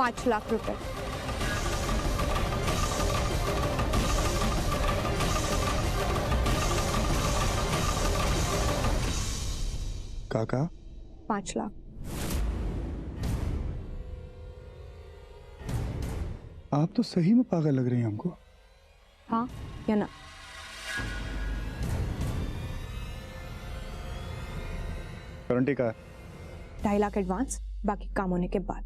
5 लाख रुपए। काका 5 लाख। आप तो सही में पागल लग रही हैं हमको। हाँ या ना? गारंटी का है? 2.5 लाख एडवांस, बाकी काम होने के बाद।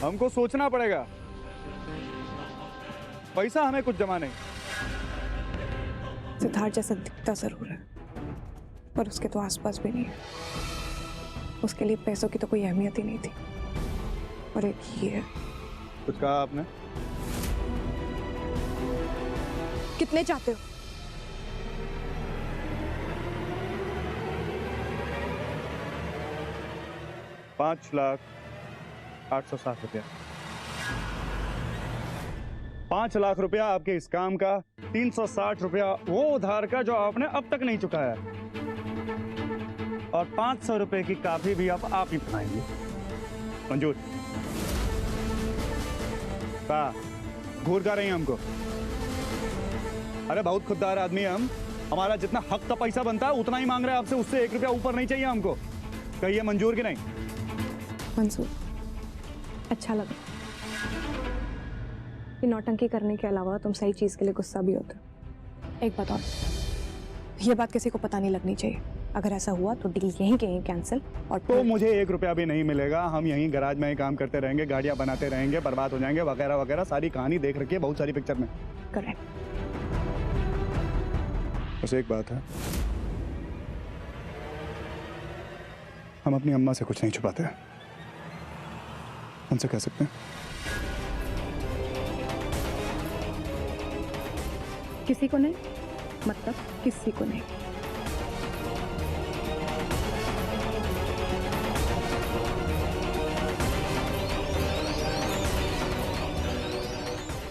हमको सोचना पड़ेगा, पैसा हमें कुछ जमा नहीं। सिद्धार्थ जैसा दिखता जरूर है, पर उसके तो आसपास भी नहीं है। उसके लिए पैसों की तो कोई अहमियत ही नहीं थी। और एक ये है। कुछ कहा आपने? कितने चाहते हो? ₹5,08,60,000। 5 लाख रुपया आपके इस काम का, 360 रुपया वो उधार का जो आपने अब तक नहीं चुकाया, और 500 रुपए की काफी भी अब आप ही बनाएंगे। मंजूर? कहा घूर कर रही हैं हमको? अरे बहुत खुददार आदमी है हम। हमारा जितना हक का पैसा बनता है उतना ही मांग रहे हैं आपसे, उससे 1 रुपया ऊपर नहीं चाहिए हमको। कहिए मंजूर कि नहीं? मंजूर। अच्छा लगा। ये नौटंकी करने के अलावा तुम सही चीज के लिए गुस्सा भी होते हो। एक बात और, ये बात किसी को पता नहीं लगनी चाहिए। अगर ऐसा हुआ तो डील यहीं के यहीं कैंसिल। और तो मुझे 1 रुपया भी नहीं मिलेगा। हम यहीं गैराज में ही काम करते रहेंगे, गाड़ियां बनाते रहेंगे, बर्बाद हो जाएंगे, वगैरह वगैरह। सारी कहानी देख रखी है बहुत सारी पिक्चर में। करेक्ट। बस एक बात है, हम अपनी अम्मा से कुछ नहीं छुपाते हैं। उनसे कह सकते हैं। किसी को नहीं? मतलब किसी को नहीं।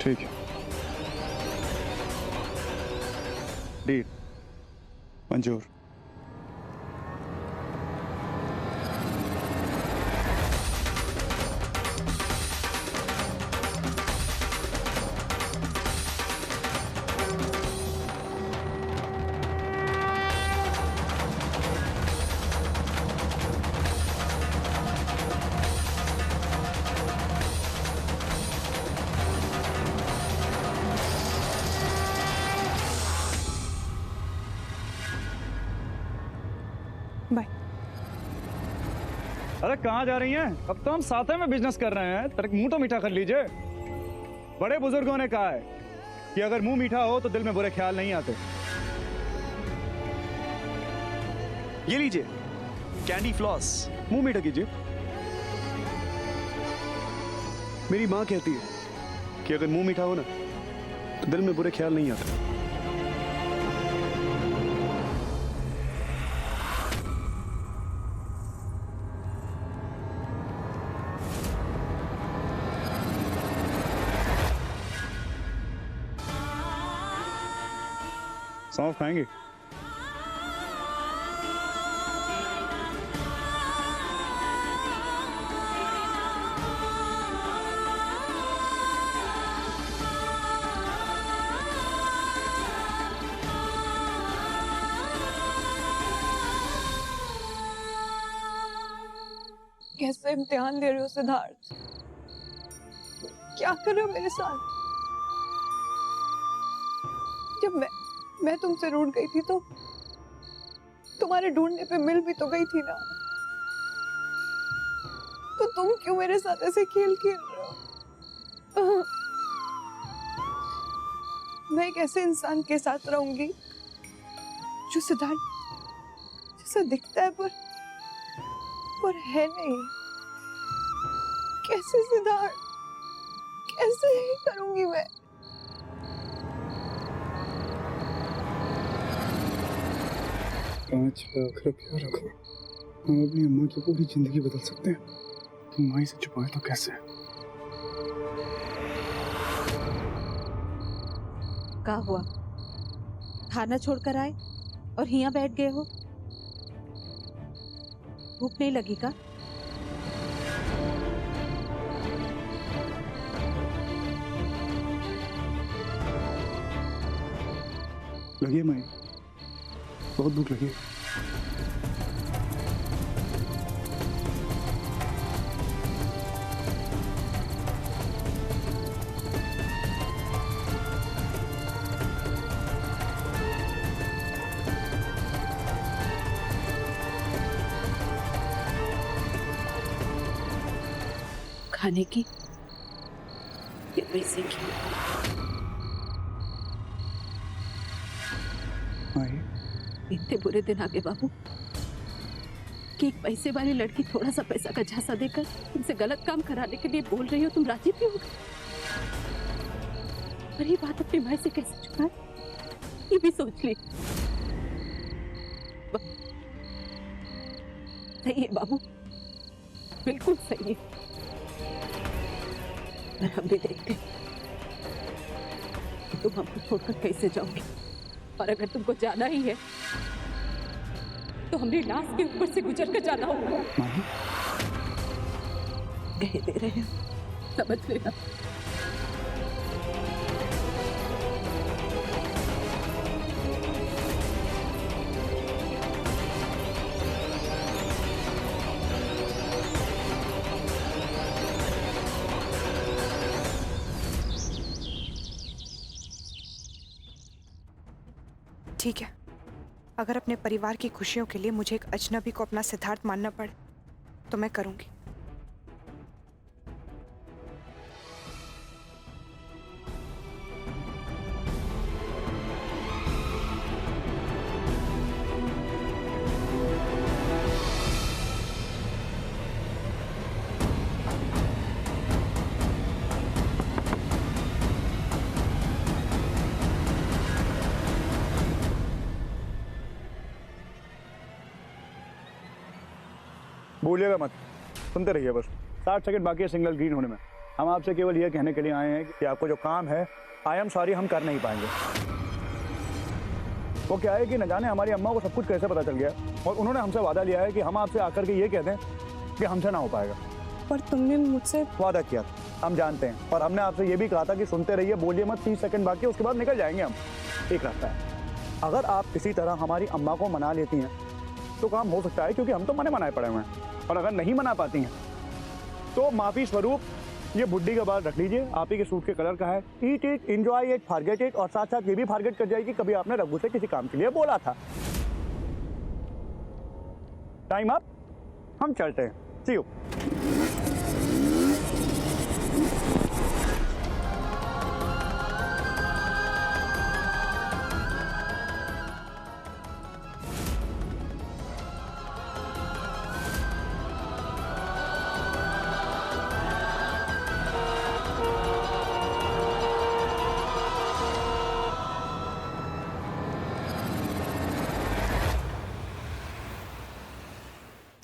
ठीक है, डील मंजूर। बाय। अरे कहाँ जा रही हैं? अब तो हम साथ में बिजनेस कर रहे हैं। तरक मुंह तो मीठा कर लीजिए। बड़े बुजुर्गों ने कहा है कि अगर मुंह मीठा हो तो दिल में बुरे ख्याल नहीं आते। ये लीजिए कैंडी फ्लॉस, मुंह मीठा कीजिए। मेरी माँ कहती है कि अगर मुंह मीठा हो ना तो दिल में बुरे ख्याल नहीं आते। सौंफ खाएंगे? कैसे इम्तिहान दे रहे हो सिद्धार्थ? क्या कर रहे हो मेरे साथ? जब मैं तुमसे रूठ गई थी तो तुम्हारे ढूंढने पे मिल भी तो गई थी ना। तो तुम क्यों मेरे साथ ऐसे खेल खेल रहे हो? मैं एक ऐसे इंसान के साथ रहूंगी जो सिद्धार्थ जैसा दिखता है पर है नहीं। कैसे सिद्धार्थ, कैसे करूंगी मैं? 5 लाख रुपया रखो, हम अपनी अम्मा की पूरी जिंदगी बदल सकते हैं। तुम माई से छुपाए तो कैसे? क्या हुआ? खाना छोड़कर आए और यहाँ बैठ गए हो? भूख नहीं लगी का? लगी है माई, बहुत भूख लगी है। खाने की या पैसे की? माई, इतने बुरे दिन आ गए बाबू कि एक पैसे वाली लड़की थोड़ा सा पैसा का झांसा देकर तुमसे गलत काम कराने के लिए बोल रही हो, तुम राजी भी हो? पर ये बात अपनी माँ से कैसे छुपाए, ये भी सोच ली। सही है बाबू, बिल्कुल सही है। पर हम भी देखते हैं कि तुम हमको छोड़कर कैसे जाओगे, और अगर तुमको जाना ही है तो हमने लाश के ऊपर से गुजर कर जाना होगा। माई, कह दे रहे हो, समझ लेना। ठीक है, अगर अपने परिवार की खुशियों के लिए मुझे एक अजनबी को अपना सिद्धार्थ मानना पड़े तो मैं करूंगी। भूलिएगा मत, सुनते रहिए बस। 60 सेकंड बाकी है सिग्नल ग्रीन होने में। हम आपसे केवल यह कहने के लिए आए हैं कि आपको जो काम है, आई एम सॉरी, हम कर नहीं पाएंगे। वो क्या है कि न जाने हमारी अम्मा को सब कुछ कैसे पता चल गया, और उन्होंने हमसे वादा लिया है कि हम आपसे आकर के ये कह दें कि हमसे ना हो पाएगा। पर तुमने मुझसे वादा किया था, हम जानते हैं, और हमने आपसे ये भी कहा था कि सुनते रहिए, बोलिए मत। 30 सेकंड बाकी है, उसके बाद निकल जाएंगे हम। एक रास्ता है, अगर आप किसी तरह हमारी अम्मा को मना लेती हैं तो काम हो सकता है, क्योंकि हम तो मनाए पड़े हुए हैं। और अगर नहीं मना पाती हैं तो माफी स्वरूप ये बुड्ढी का बाल रख लीजिए, आप ही के सूट के कलर का है। Eat it, enjoy it, forget it, और साथ साथ ये भी फॉरगेट कर जाएगी कभी आपने रघु से किसी काम के लिए बोला था। टाइम अप, हम चलते हैं। सी यू।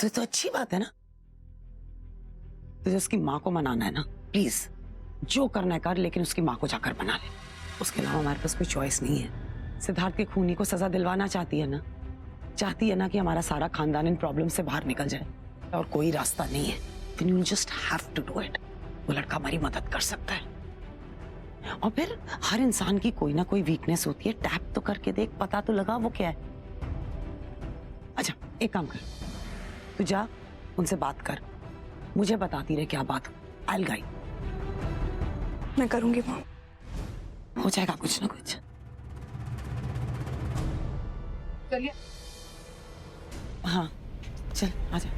तो अच्छी बात है ना। तुझे उसकी माँ को मनाना है ना, प्लीज जो करना है कर, लेकिन उसकी माँ को जाकर मना ले। उसके अलावा हमारे पास कोई चॉइस नहीं है। सिद्धार्थ के खूनी को सजा दिलवाना चाहती है ना कि हमारा सारा खानदान इन प्रॉब्लम से बाहर निकल जाए, और कोई रास्ता नहीं है। Then you just have to do it। वो लड़का हमारी मदद कर सकता है। और फिर हर इंसान की कोई ना कोई वीकनेस होती है, टैप तो करके देख, पता तो लगा वो क्या है। अच्छा एक काम कर, तू जा उनसे बात कर, मुझे बताती रहे क्या बात हो। I'll guide। मैं करूंगी मॉम। हो जाएगा कुछ ना कुछ। चलिए। हाँ चल आजा।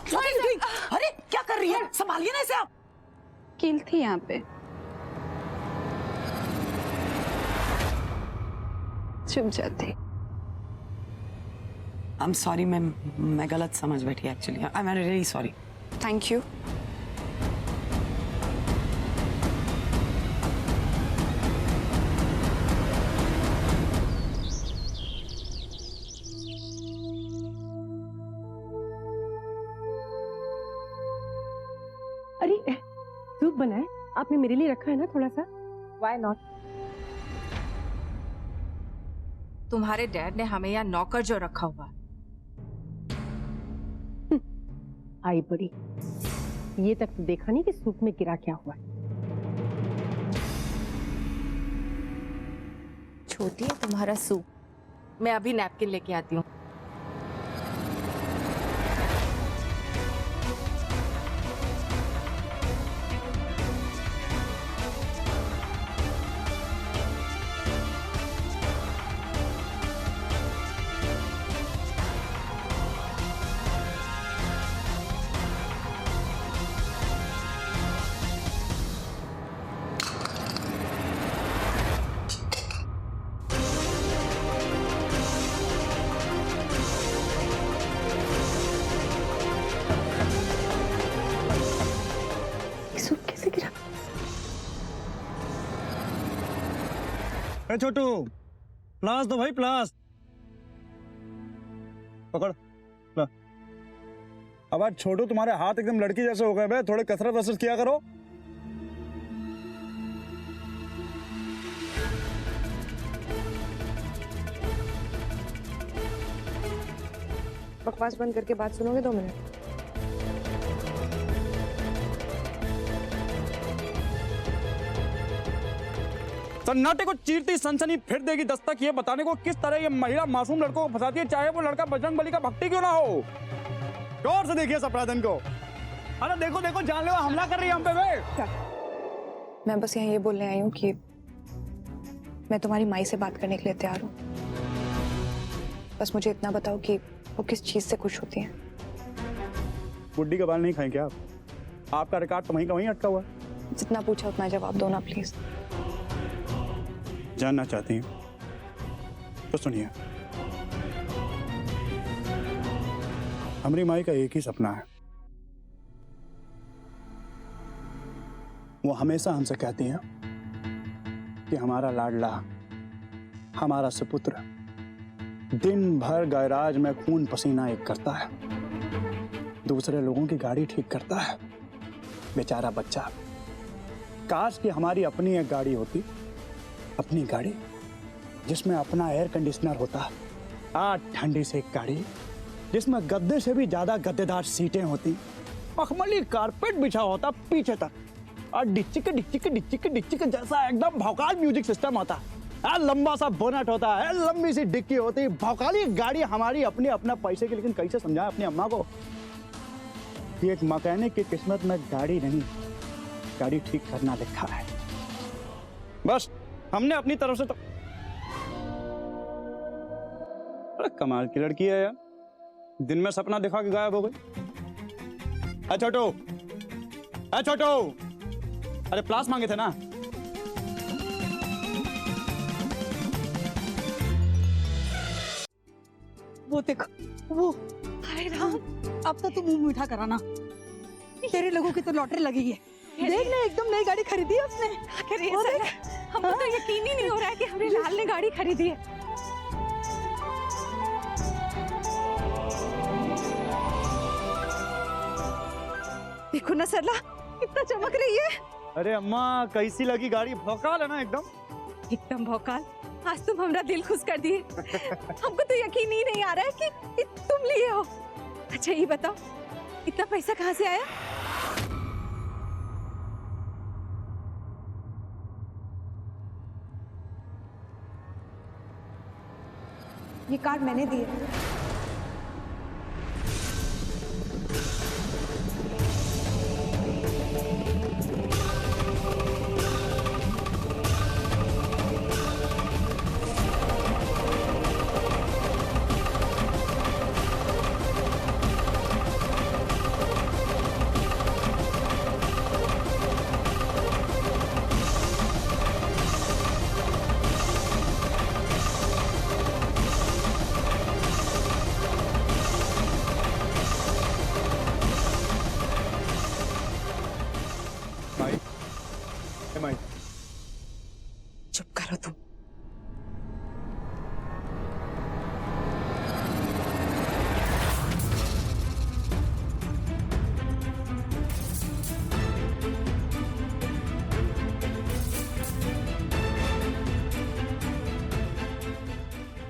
छोड़े से। अरे क्या कर रही है, संभालिए ना इसे आप। कील थी यहाँ पे, चुप जाती। आई एम सॉरी, मैं गलत समझ बैठी actually. I am really sorry. Thank you. अरे सूप बना है, आपने मेरे लिए रखा है ना थोड़ा सा? Why not? तुम्हारे डैड ने हमें यहाँ नौकर जो रखा हुआ है। आई बड़ी, ये तक तो देखा नहीं कि सूप में गिरा क्या हुआ है। छोटी है तुम्हारा सूप। मैं अभी नैपकिन लेके आती हूँ। सूप कैसे गिरा? ए छोटू, प्लास दो भाई, प्लास पकड़ ला। अब आज छोटू तुम्हारे हाथ एकदम लड़की जैसे हो गए बे, थोड़े कसरत वसरत किया करो। बकवास बंद करके बात सुनोगे 2 मिनट? सन्नाटे को चीरती सनसनी फिर देगी दस्तक ये बताने को किस तरह ये महिला मासूम लड़कों को फंसाती है, चाहे वो लड़का बजरंगबली का भक्ति क्यों ना हो। गौर से देखिए सफरादन को। अरे देखो देखो, जानलेवा हमला कर रही है हम पे बे। मैं बस यहाँ ये बोलने आई हूँ कि मैं तुम्हारी माई से बात करने के लिए तैयार हूँ। बस मुझे इतना बताओ कि वो किस चीज से खुश होती हैं। बुड्ढी का बाल नहीं खाएं क्या आप? आपका रिकॉर्ड तो वहीं का वहीं अटका हुआ है। जितना पूछा उतना जवाब दो ना प्लीज। जानना चाहती हैं तो सुनिए। हमारी माई का एक ही सपना है। वो हमेशा हमसे कहती हैं कि हमारा लाडला, हमारा सुपुत्र दिन भर गैराज में खून पसीना एक करता है, दूसरे लोगों की गाड़ी ठीक करता है। बेचारा बच्चा, काश कि हमारी अपनी एक गाड़ी होती, अपनी गाड़ी जिसमें अपना एयर कंडीशनर होता, ठंडी से एक गाड़ी जिसमें गद्दे से भी ज्यादा गद्देदार सीटें होती, मखमली कारपेट बिछा होता पीछे तक, और डिचिक डिचिक डिचिक डिचिक जैसा एकदम भौकाल म्यूजिक सिस्टम होता, लंबा सा बोनट होता है, लंबी सी डिक्की होती, भौकाली गाड़ी हमारी अपनी अपना पैसे की। लेकिन कैसे समझाएं अपनी अम्मा को कि एक मैकेनिक की किस्मत में गाड़ी नहीं, गाड़ी ठीक करना लिखा है। बस हमने अपनी तरफ से तो, अरे कमाल की लड़की है यार, दिन में सपना दिखा के गायब हो गई। छोटू, छोटू, अरे प्लास मांगे थे ना। वो देखो, वो हाय राम, अब तो तुम मुंह मीठा कराना। तेरे लोगों की तो लॉटरी लगी है। देख ना, एकदम नई गाड़ी खरीदी है उसने। हमको तो यकीन ही नहीं हो रहा है कि हमारे लाल ने गाड़ी खरीदी है। देखो ना सरला, कितना चमक रही है। अरे अम्मा, कैसी लगी गाड़ी? भौकाल है ना एकदम। एकदम भौकाल। आज तुम हमारा दिल खुश कर दिए। हमको तो यकीन ही नहीं आ रहा है कि तुम लिए हो। अच्छा ये बताओ, इतना पैसा कहाँ से आया? ये कार्ड मैंने दी है।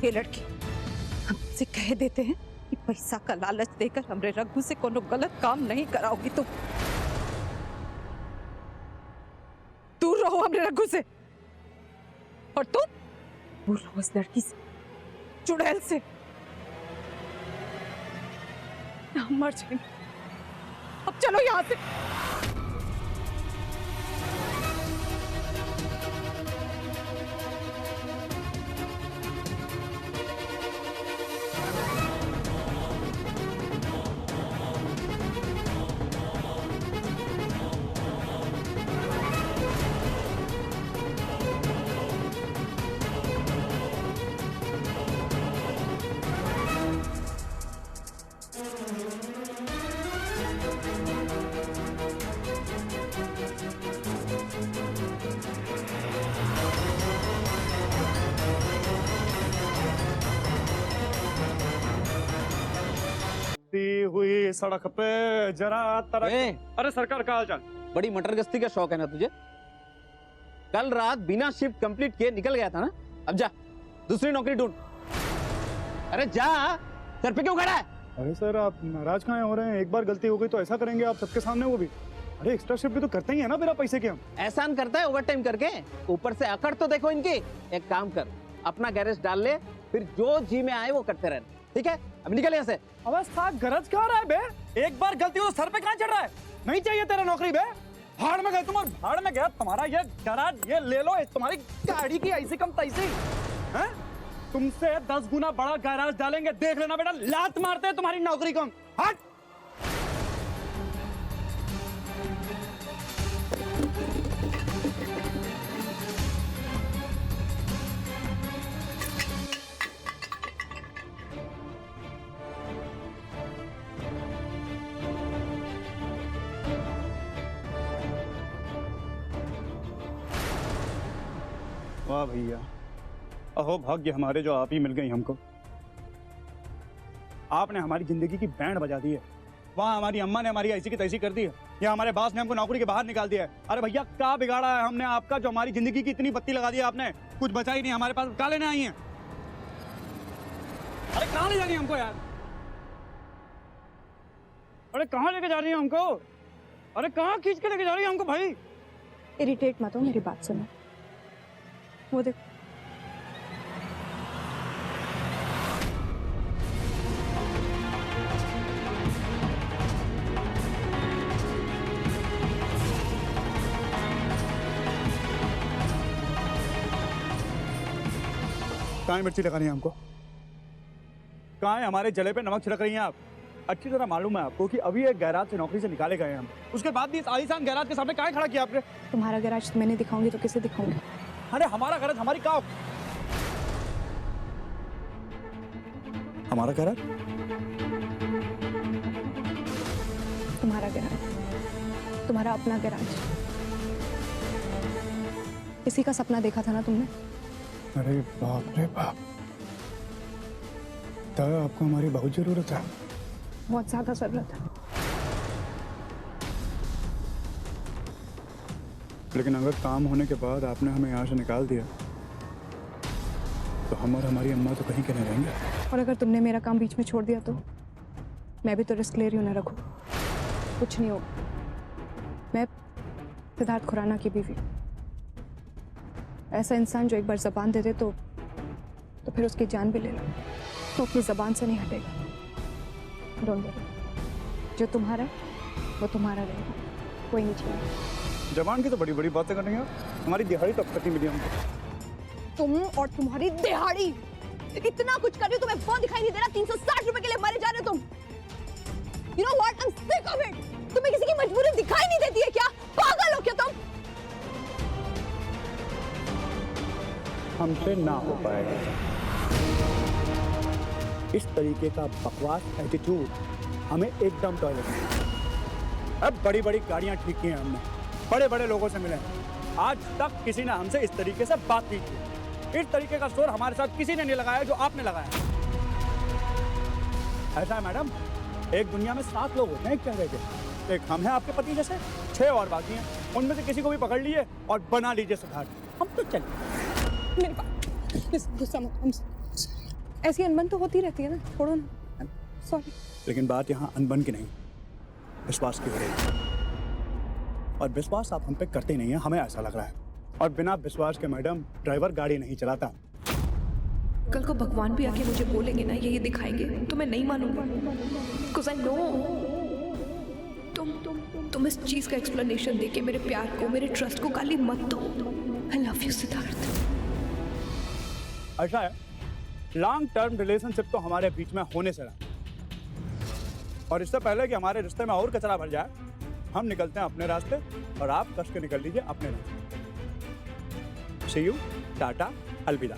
ये लड़की हमसे कह देते हैं कि पैसा का लालच देकर हमरे रघु से कोनो गलत काम नहीं कराओगी तुम। दूर रहो हमरे रघु से। और तुम दूर रहो इस लड़की से, चुड़ैल से। हम मर जाएंगे। अब चलो यहाँ से। हुई सड़क पे जरा तरह। अरे सरकार का हाल चाल? बड़ी मटर गश्ती का शौक है ना तुझे? कल रात बिना शिफ्ट कंप्लीट किए निकल गया था ना, अब जा दूसरी नौकरी ढूंढ। अरे जा, सर पे क्यों खड़ा है? अरे सर आप नाराज कहाँ हो रहे हैं? एक बार गलती हो गई तो ऐसा करेंगे आप सबके सामने, वो भी अरे एक्स्ट्रा शिफ्ट भी तो करते ही है ना बिना पैसे के हम। एहसान करता है ओवर टाइम करके, ऊपर से अकड़ तो देखो इनकी। एक काम कर, अपना गैरेज डाल ले, फिर जो जी में आए वो करते रहना, ठीक है? अब निकल यहाँ से। अबे साथ गरज क्या रहा है बे? एक बार गलती हो तो सर पे कहाँ चढ़ रहा है? नहीं चाहिए तेरा नौकरी बे। भाड़ में गए तुम, और भाड़ में गया तुम्हारा ये गराज। ये ले लो, तुम्हारी गाड़ी की ऐसी कम तैसी हैं? तुमसे 10 गुना बड़ा गैराज डालेंगे, देख लेना बेटा। लात मारते हैं तुम्हारी नौकरी को हम। हट। वाह भैया, अहो भाग्य हमारे जो आप ही मिल गई हमको। आपने हमारी जिंदगी की बैंड बजा दी है। वहाँ हमारी अम्मा ने हमारी ऐसी की तैसी कर दी है, या हमारे बॉस ने हमको नौकरी के बाहर निकाल दिया है। अरे भैया क्या बिगाड़ा है हमने आपका जो हमारी जिंदगी की इतनी बत्ती लगा दी है आपने? कुछ बचा ही नहीं हमारे पास। कहाँ लेने आई हैं? अरे कहाँ ले जा रही है हमको यार? अरे कहाँ लेके जा रही है हमको? अरे कहाँ खींच के लेके जा रही है हमको भाई? इरिटेट मत हो, मेरी बात सुनो। वो देखो, कहाँ मिर्ची लगा रही है हमको? कहाँ है हमारे जले पे नमक छिड़क रही हैं आप? अच्छी तरह मालूम है आपको कि अभी एक गैराज से नौकरी से निकाले गए हम। उसके बाद भी इस आलीशान गैराज के सामने कहाँ खड़ा किया आपने? तुम्हारा गैराज तो मैं नहीं दिखाऊंगी तो किसे दिखाऊंगी? अरे हमारा गैराज, हमारी का हमारा गैराज? तुम्हारा गैराज, तुम्हारा अपना गैराज। इसी का सपना देखा था ना तुमने? अरे बाप रे बाप, तब आपको हमारी बहुत जरूरत है। बहुत ज्यादा जरूरत है। लेकिन अगर काम होने के बाद आपने हमें यहाँ से निकाल दिया तो हम और हमारी अम्मा तो कहीं के नहीं रहेंगे। और अगर तुमने मेरा काम बीच में छोड़ दिया तो मैं भी तो रिस्क ले रही हूँ ना रघु। कुछ नहीं होगा। मैं सिद्धार्थ खुराना की बीवी, ऐसा इंसान जो एक बार जबान दे दे तो फिर उसकी जान भी ले लो, तो अपनी जबान से नहीं हटेगा। डोंट वरी, जो तुम्हारा है वो तुम्हारा रहेगा, कोई नहीं चाहिए। जबान की तो बड़ी बड़ी बातें कर रही हैं। हमारी दिहाड़ी तो अब तक नहीं मिली हमको। तुम और तुम्हारी दिहाड़ी, इतना कुछ कर रही हो, तुम्हें फोन दिखाई नहीं दे रहा? 360 रुपए के लिए मरे जा रहे हो तुम। You know what? I'm sick of it. तुम्हें किसी की मजबूरी दिखाई नहीं देती है क्या? पागल हो क्या तुम? हमसे ना हो पाएगा। इस तरीके का बकवास एटीट्यूड हमें एकदम टॉयलेट में। अब बड़ी बड़ी गाड़ियां ठीक की हैं हमने, बड़े बड़े लोगों से मिले हैं। आज तक किसी ने हमसे इस तरीके से बात नहीं की। इस तरीके का शोर हमारे साथ किसी ने नहीं लगाया जो आपने लगाया। ऐसा है मैडम, एक दुनिया में 7 लोग होते हैं एक चेहरे के। एक हम हैं आपके पति जैसे, 6 और बाकी हैं। उनमें से किसी को भी पकड़ लीजिए और बना लीजिए सिद्धार्थ। हम तो चलिए। मेरे पास गुस्सा मत। ऐसी अनबन तो होती रहती है ना, छोड़ो ना, सॉरी। लेकिन बात यहाँ अनबन की नहीं, विश्वास की हो रही है। और विश्वास आप हम पे करते नहीं है, हमें ऐसा लग रहा है। और बिना विश्वास के मैडम ड्राइवर गाड़ी नहीं चलाता। कल को भगवान भी आके मुझे बोलेंगे ना, ये दिखाएंगे, तो मैं नहीं मानूंगा। बिकॉज आई नो तुम इस चीज का एक्सप्लेनेशन देके मेरे प्यार को, मेरे ट्रस्ट को गाली मत दो। I love you Siddharth. ऐसा है, लॉन्ग टर्म रिलेशनशिप तो हमारे बीच में होने से रहा, और इससे पहले कि हमारे रिश्ते में और कचरा भर जाए, हम निकलते हैं अपने रास्ते और आप कस के निकल लीजिए अपने रास्ते। सी यू, टाटा, अलविदा।